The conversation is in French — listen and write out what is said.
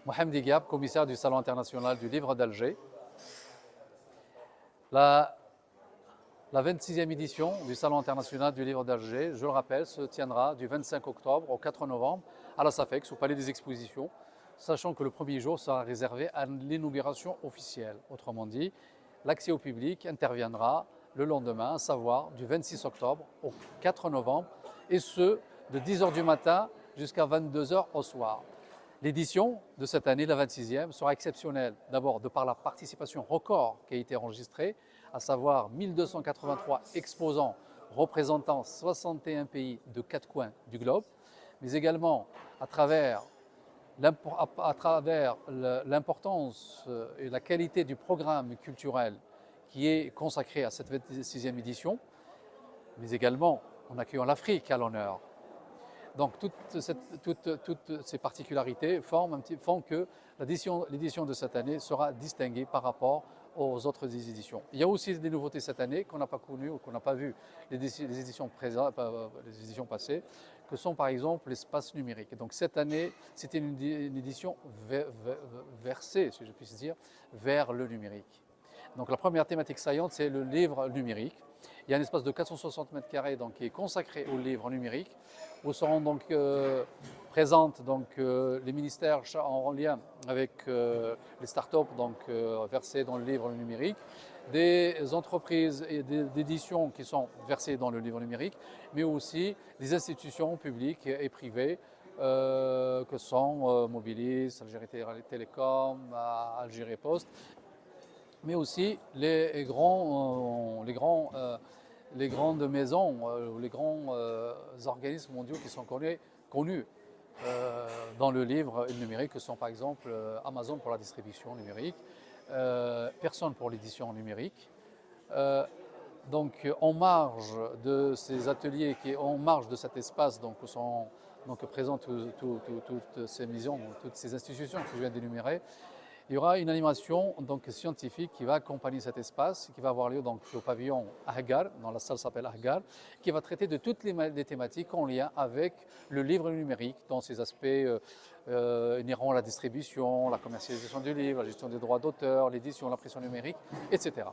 Mohamed Diab, commissaire du Salon international du livre d'Alger. La, la 26e édition du Salon international du livre d'Alger, je le rappelle, se tiendra du 25 octobre au 4 novembre à la SAFEX, au Palais des Expositions, sachant que le premier jour sera réservé à l'inauguration officielle. Autrement dit, l'accès au public interviendra le lendemain, à savoir du 26 octobre au 4 novembre, et ce, de 10h du matin jusqu'à 22h au soir. L'édition de cette année, la 26e, sera exceptionnelle. D'abord, de par la participation record qui a été enregistrée, à savoir 1283 exposants représentant 61 pays de 4 coins du globe, mais également à travers l'importance et la qualité du programme culturel qui est consacré à cette 26e édition, mais également en accueillant l'Afrique à l'honneur. Donc toutes ces particularités font que l'édition de cette année sera distinguée par rapport aux autres éditions. Il y a aussi des nouveautés cette année qu'on n'a pas connues ou qu'on n'a pas vues les éditions passées, que sont par exemple l'espace numérique. Donc cette année, c'était une édition versée, si je puis dire, vers le numérique. Donc la première thématique saillante, c'est le livre numérique. Il y a un espace de 460 mètres carrés qui est consacré au livre numérique, où seront donc présentes les ministères en lien avec les startups versées dans le livre numérique, des entreprises d'édition qui sont versées dans le livre numérique, mais aussi des institutions publiques et privées que sont Mobilis, Algérie Télécom, Algérie Post, mais aussi les grandes maisons, les grands organismes mondiaux qui sont connus dans le livre numérique, que sont par exemple Amazon pour la distribution numérique, Personne pour l'édition numérique. Donc en marge de ces ateliers, en marge de cet espace où sont présentes toutes ces maisons, toutes ces institutions que je viens d'énumérer, il y aura une animation scientifique qui va accompagner cet espace, qui va avoir lieu au pavillon Ahgar, dans la salle s'appelle Ahgar, qui va traiter de toutes les thématiques en lien avec le livre numérique, dans ses aspects inhérents à la distribution, la commercialisation du livre, la gestion des droits d'auteur, l'édition, l'impression numérique, etc.